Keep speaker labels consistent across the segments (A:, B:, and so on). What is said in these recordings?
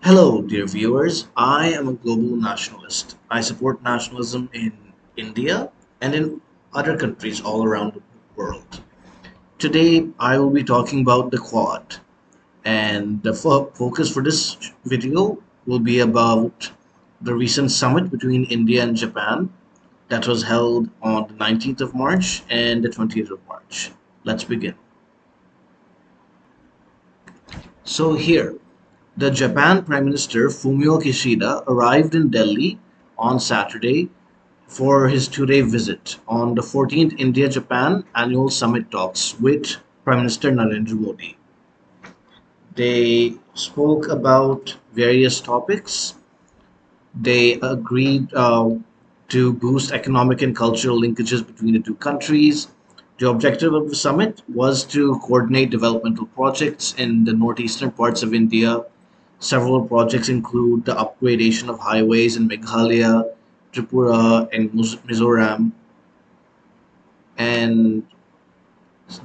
A: Hello, dear viewers. I am a global nationalist. I support nationalism in India and in other countries all around the world. Today, I will be talking about the Quad, and the focus for this video will be about the recent summit between India and Japan that was held on the 19th of March and the 20th of March. Let's begin. So, here, the Japan Prime Minister Fumio Kishida arrived in Delhi on Saturday for his 2-day visit on the 14th India Japan Annual Summit talks with Prime Minister Narendra Modi. They spoke about various topics. They agreed to boost economic and cultural linkages between the two countries. The objective of the summit was to coordinate developmental projects in the northeastern parts of India. Several projects include the upgradation of highways in Meghalaya, Tripura, and Mizoram. And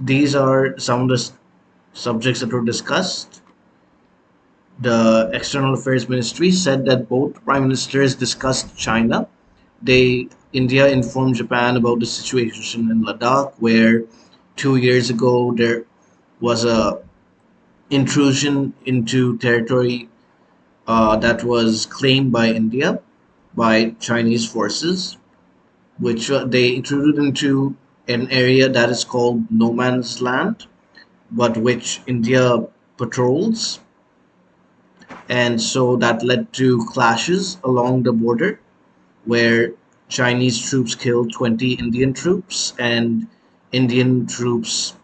A: these are some of the subjects that were discussed. The External Affairs Ministry said that both prime ministers discussed China. India informed Japan about the situation in Ladakh, where 2 years ago there was a intrusion into territory that was claimed by India by Chinese forces, which they intruded into an area that is called no man's land, but which India patrols. And so that led to clashes along the border where Chinese troops killed 20 Indian troops and Indian troops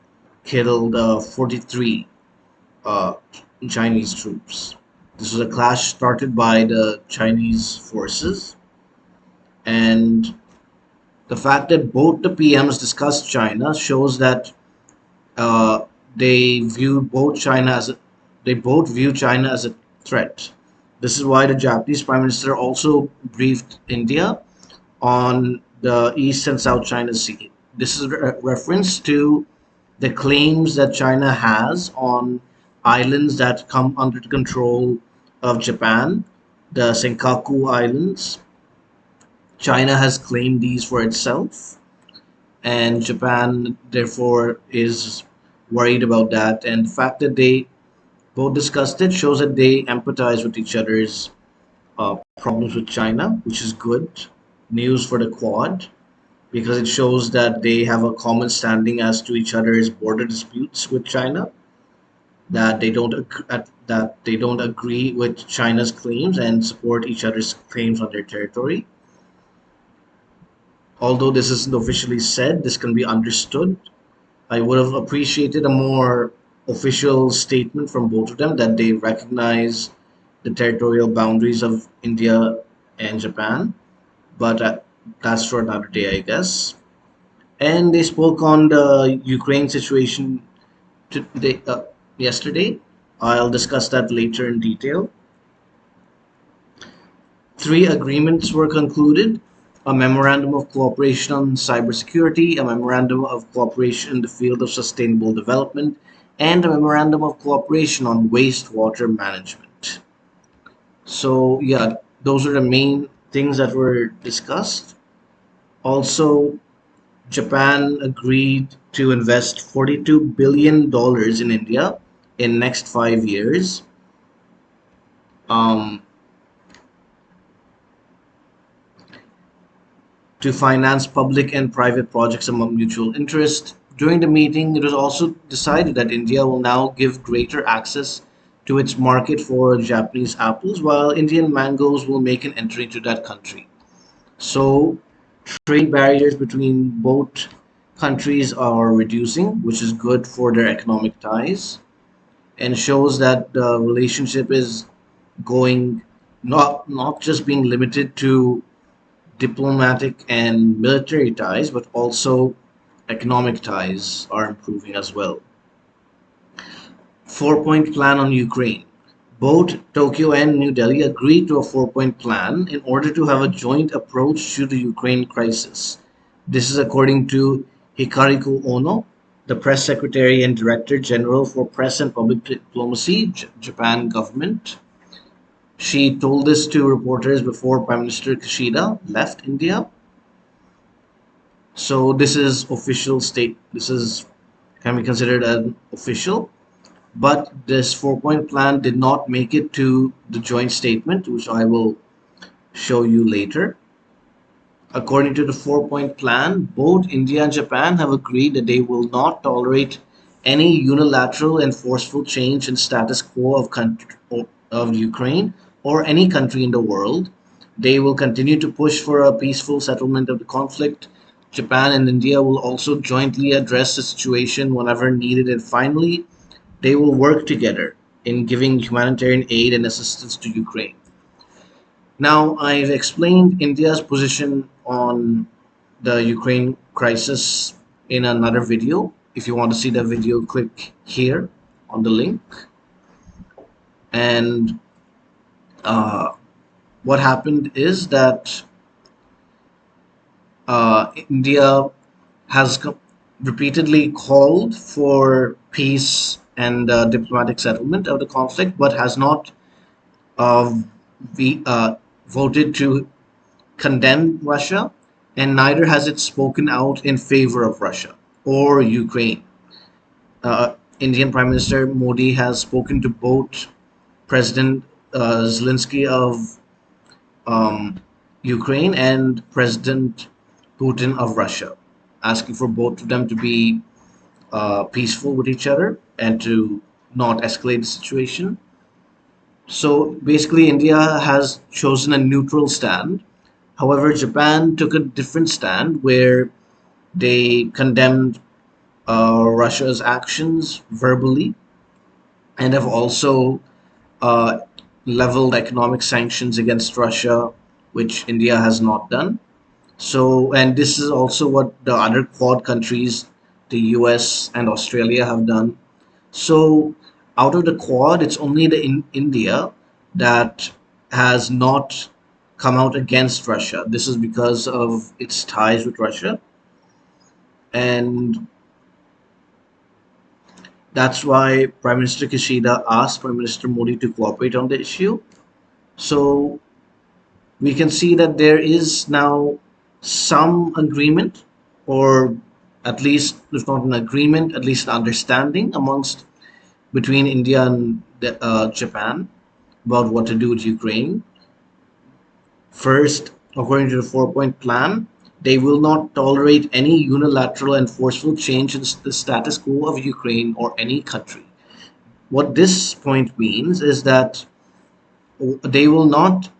A: killed 43 uh, Chinese troops. This was a clash started by the Chinese forces, and the fact that both the PMs discussed China shows that uh, they view both China as a, they both view China as a threat. This is why the Japanese Prime Minister also briefed India on the East and South China Sea. This is a reference to the claims that China has on islands that come under the control of Japan, the Senkaku Islands. China has claimed these for itself, and Japan, therefore, is worried about that. And the fact that they both discussed it shows that they empathize with each other's problems with China, which is good news for the Quad because it shows that they have a common standing as to each other's border disputes with China, that they don't agree with China's claims and support each other's claims on their territory. Although this isn't officially said, this can be understood. I would have appreciated a more official statement from both of them that they recognize the territorial boundaries of India and Japan, but that's for another day, I guess. And they spoke on the Ukraine situation today, yesterday. I'll discuss that later in detail. Three agreements were concluded: a memorandum of cooperation on cybersecurity, a memorandum of cooperation in the field of sustainable development, and a memorandum of cooperation on wastewater management. So, yeah, those are the main things that were discussed. Also, Japan agreed to invest $42 billion in India in next 5 years. Um, to finance public and private projects among mutual interest. During the meeting, it was also decided that India will now give greater access to its market for Japanese apples, while Indian mangoes will make an entry to that country. So, trade barriers between both countries are reducing, which is good for their economic ties and shows that the relationship is going not just being limited to diplomatic and military ties, but also economic ties are improving as well. 4 point plan on Ukraine. Both Tokyo and New Delhi agreed to a 4 point plan in order to have a joint approach to the Ukraine crisis. This is according to Hikaru Ono, the press secretary and director general for press and public diplomacy, Japan government. She told this to reporters before Prime Minister Kishida left India. So this is official state. This is can be considered an official. But this four-point plan did not make it to the joint statement, which I will show you later. According to the four-point plan, both India and Japan have agreed that they will not tolerate any unilateral and forceful change in status quo of Ukraine or any country in the world. They will continue to push for a peaceful settlement of the conflict. Japan and India will also jointly address the situation whenever needed. And finally, they will work together in giving humanitarian aid and assistance to Ukraine. Now, I've explained India's position on the Ukraine crisis in another video. If you want to see the video, click here on the link. And uh, what happened is that India has repeatedly called for peace and diplomatic settlement of the conflict, but has not uh, voted to condemn Russia, and neither has it spoken out in favor of Russia or Ukraine. Indian Prime Minister Modi has spoken to both President Zelensky of um, Ukraine and President Putin of Russia, asking for both of them to be peaceful with each other and to not escalate the situation. So basically, India has chosen a neutral stand. However, Japan took a different stand where they condemned Russia's actions verbally and have also uh, leveled economic sanctions against Russia, which India has not done. So, and this is also what the other Quad countries, the US and Australia, have done. So, out of the Quad, it's only India that has not come out against Russia. This is because of its ties with Russia, and that's why Prime Minister Kishida asked Prime Minister Modi to cooperate on the issue. So we can see that there is now some agreement, or at least, if not an agreement, at least an understanding amongst between India and Japan about what to do with Ukraine. First, according to the four-point plan, they will not tolerate any unilateral and forceful change in the status quo of Ukraine or any country. What this point means is that they will not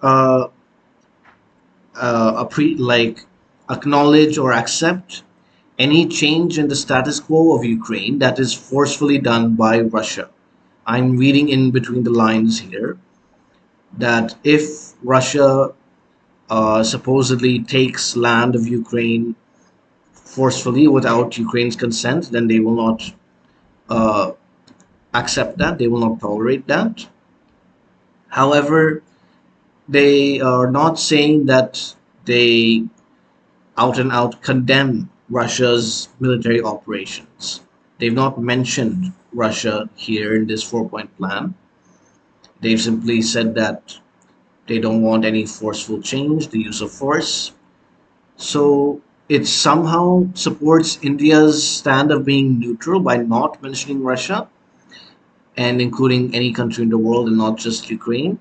A: acknowledge or accept any change in the status quo of Ukraine that is forcefully done by Russia. I'm reading in between the lines here that if Russia supposedly takes land of Ukraine forcefully without Ukraine's consent, then they will not uh, accept that. They will not tolerate that. However, they are not saying that they out and out condemn Russia's military operations. They've not mentioned Russia here in this four-point plan. They've simply said that they don't want any forceful change, the use of force. So it somehow supports India's stand of being neutral by not mentioning Russia and including any country in the world and not just Ukraine.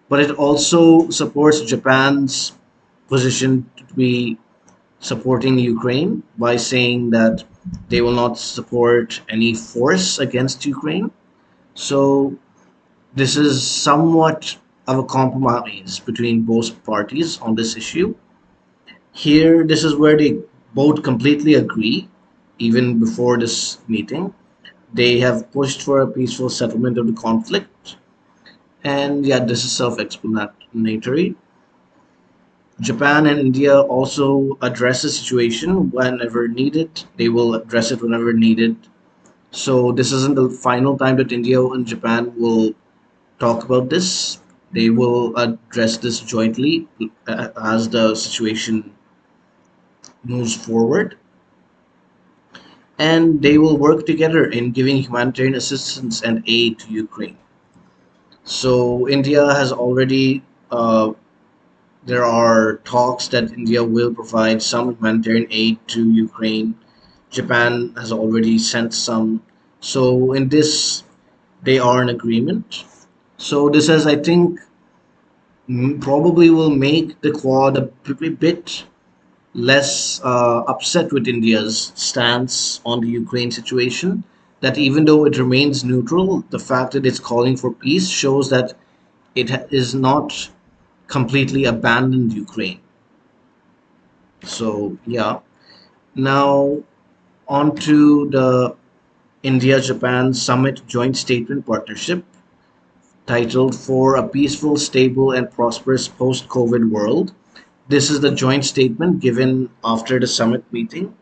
A: But it also supports Japan's position to be supporting Ukraine by saying that they will not support any force against Ukraine. So this is somewhat of a compromise between both parties on this issue. Here, this is where they both completely agree, even before this meeting. They have pushed for a peaceful settlement of the conflict, and yeah, this is self explanatory. Japan and India also address the situation whenever needed. They will address it whenever needed. So, this isn't the final time that India and Japan will talk about this. They will address this jointly as the situation moves forward, and they will work together in giving humanitarian assistance and aid to Ukraine. So India has already there are talks that India will provide some humanitarian aid to Ukraine. Japan has already sent some. So in this, they are in agreement. So this has, I think, probably will make the Quad a bit less upset with India's stance on the Ukraine situation. That even though it remains neutral, the fact that it's calling for peace shows that is not completely abandoned Ukraine. So yeah. Now on to the India Japan Summit Joint Statement Partnership titled For a Peaceful, Stable, and Prosperous Post COVID World. This is the joint statement given after the summit meeting.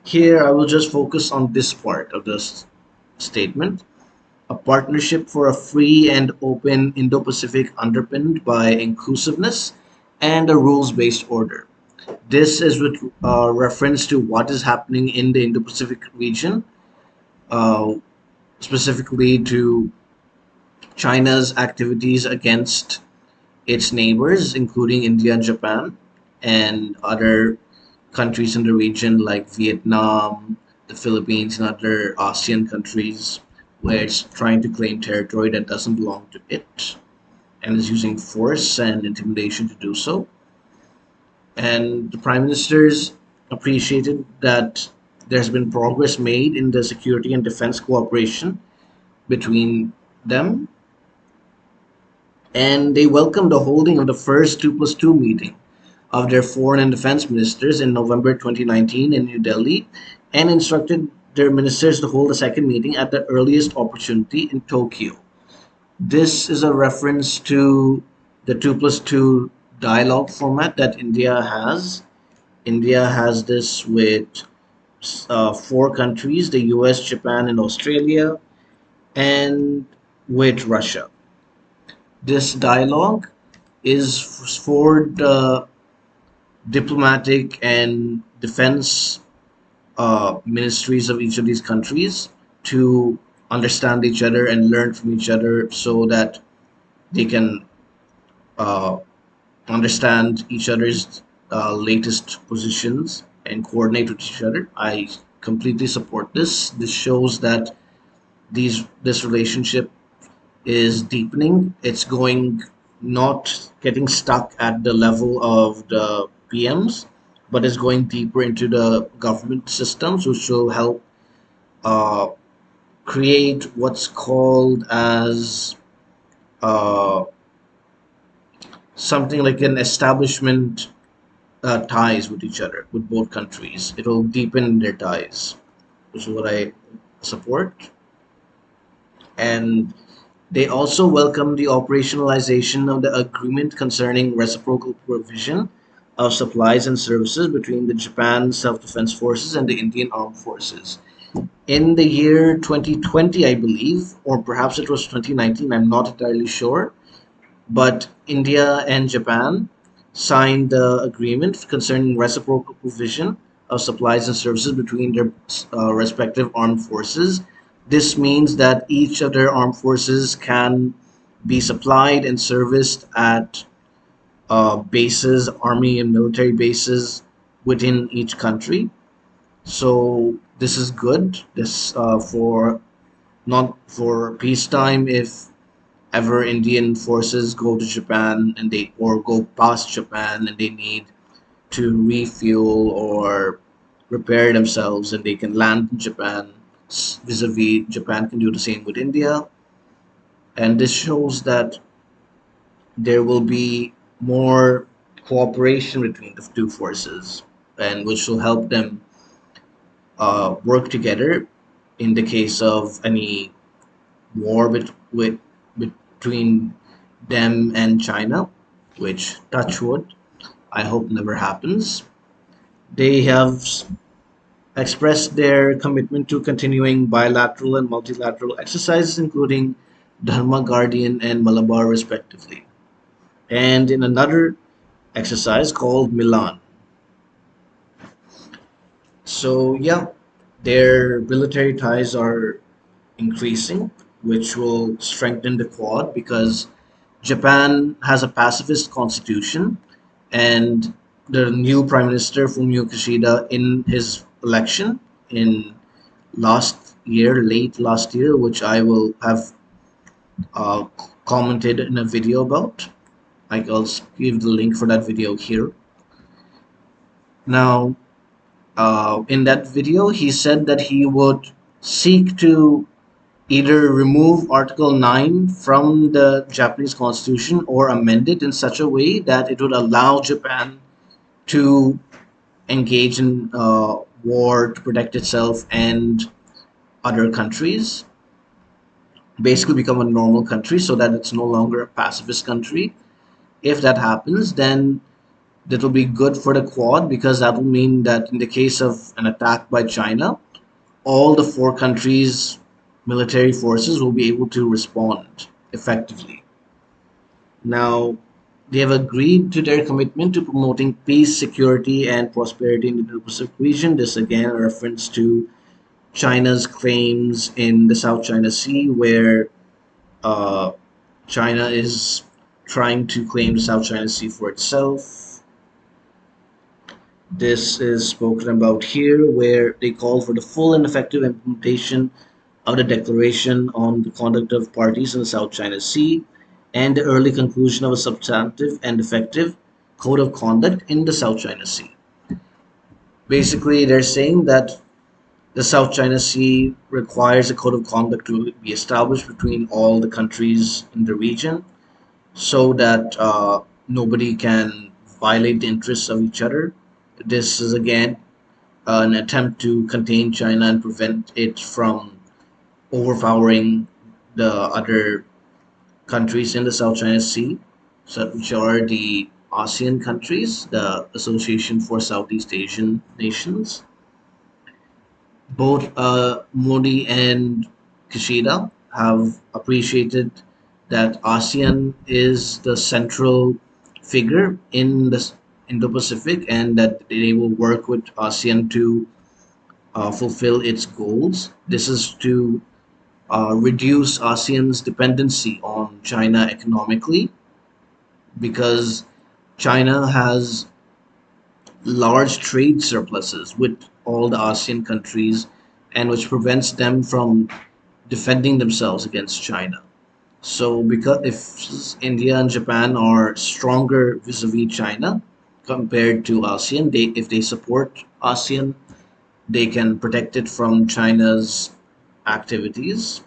A: Here, I will just focus on this part of this statement: a partnership for a free and open Indo Pacific underpinned by inclusiveness and a rules based order. This is with reference to what is happening in the Indo Pacific region, uh, specifically to China's activities against its neighbors, including India and Japan, and other countries in the region like Vietnam, the Philippines, and other ASEAN countries, where it's trying to claim territory that doesn't belong to it and is using force and intimidation to do so. And the prime ministers appreciated that there's been progress made in the security and defense cooperation between them, and they welcomed the holding of the first 2 plus 2 meeting of their foreign and defense ministers in November 2019 in New Delhi, and instructed their ministers to hold a second meeting at the earliest opportunity in Tokyo. This is a reference to the 2 plus 2 dialogue format that India has. India has this with four countries: the US, Japan, and Australia, and with Russia. This dialogue is for the diplomatic and defense ministries of each of these countries to understand each other and learn from each other so that they can uh, understand each other's latest positions and coordinate with each other. I completely support this. This shows that this relationship is deepening. It's going not getting stuck at the level of the PMs, but is going deeper into the government systems, which will help uh, create what's called as uh, something like an establishment ties with each other, with both countries. It'll deepen their ties, which is what I support. And they also welcome the operationalization of the agreement concerning reciprocal provision of supplies and services between the Japan Self-Defense Forces and the Indian Armed Forces. In the year 2020, I believe, or perhaps it was 2019, I'm not entirely sure, but India and Japan signed the agreement concerning reciprocal provision of supplies and services between their respective armed forces. This means that each of their armed forces can be supplied and serviced at bases, army and military bases within each country. So this is good. This for not for peacetime if ever Indian forces go to Japan and they or go past Japan and they need to refuel or repair themselves and they can land in Japan. Vis-a-vis Japan can do the same with India, and this shows that there will be more cooperation between the two forces, and which will help them work together in the case of any war between them and China, which touch wood, I hope never happens. They have expressed their commitment to continuing bilateral and multilateral exercises, including Dharma Guardian and Malabar, respectively. And in another exercise called Milan. So, yeah, their military ties are increasing. which will strengthen the Quad because Japan has a pacifist constitution, and the new Prime Minister Fumio Kishida, in his election in late last year, which I will have uh, commented in a video about. I'll give the link for that video here. Now, in that video, he said that he would seek to either remove Article 9 from the Japanese constitution or amend it in such a way that it would allow Japan to engage in war to protect itself and other countries, basically become a normal country so that it's no longer a pacifist country. If that happens, then that will be good for the Quad because that will mean that in the case of an attack by China, all the four countries' military forces will be able to respond effectively. Now, they have agreed to their commitment to promoting peace, security, and prosperity in the Indo-Pacific region. This again a reference to China's claims in the South China Sea, where uh, China is trying to claim the South China Sea for itself. This is spoken about here, where they call for the full and effective implementation of the Declaration on the Conduct of Parties in the South China Sea and the early conclusion of a substantive and effective code of conduct in the South China Sea. Basically, they're saying that the South China Sea requires a code of conduct to be established between all the countries in the region so that nobody can violate the interests of each other. This is again an attempt to contain China and prevent it from overpowering the other countries in the South China Sea, so, which are the ASEAN countries, the Association for Southeast Asian Nations. Both Modi and Kishida have appreciated that ASEAN is the central figure in the Indo-Pacific and that they will work with ASEAN to fulfill its goals. This is to reduce ASEAN's dependency on China economically because China has large trade surpluses with all the ASEAN countries and which prevents them from defending themselves against China. So because if India and Japan are stronger vis-a-vis China compared to ASEAN, if they support ASEAN, they can protect it from China's activities.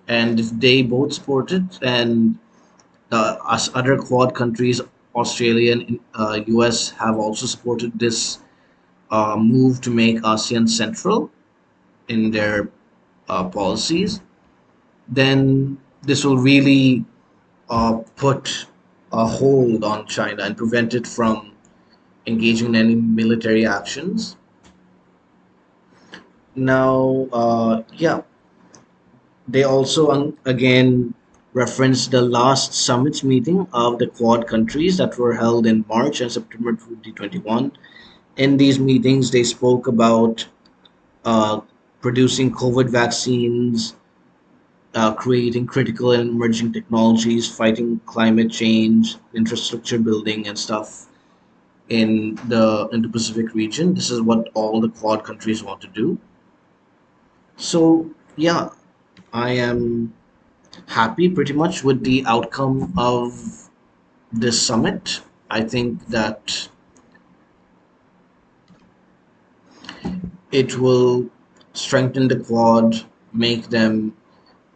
A: And if they both support it and us other Quad countries, Australia and US, have also supported this move to make ASEAN central in their policies, then this will really put a hold on China and prevent it from engaging in any military actions. Now, yeah, they also again referenced the last summit meeting of the Quad countries that were held in March and September 2021. In these meetings, they spoke about uh, producing COVID vaccines, creating critical and emerging technologies, fighting climate change, infrastructure building, and stuff in the Indo-Pacific region. This is what all the Quad countries want to do. So, yeah, I am happy pretty much with the outcome of this summit. I think that it will strengthen the Quad, make them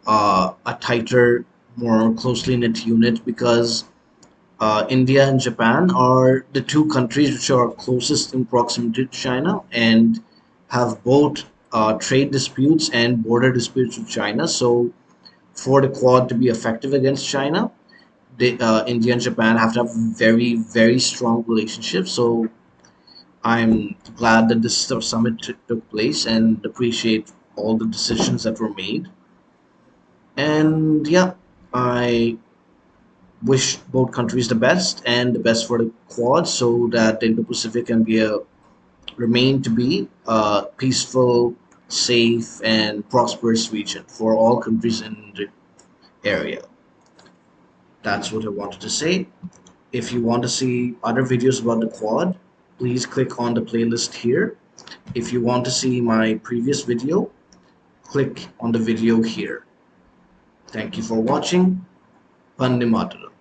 A: a tighter, more closely knit unit because India and Japan are the two countries which are closest in proximity to China and have both trade disputes and border disputes with China. So, for the Quad to be effective against China, India and Japan have to have very, very strong relationships. So, I'm glad that this summit took place and appreciate all the decisions that were made. And yeah, I wish both countries the best and the best for the Quad so that the Indo-Pacific can be remain to be a peaceful safe, and prosperous region for all countries in the area. That's what I wanted to say. If you want to see other videos about the Quad, please click on the playlist here. If you want to see my previous video, click on the video here. Thank you for watching. Vande Mataram.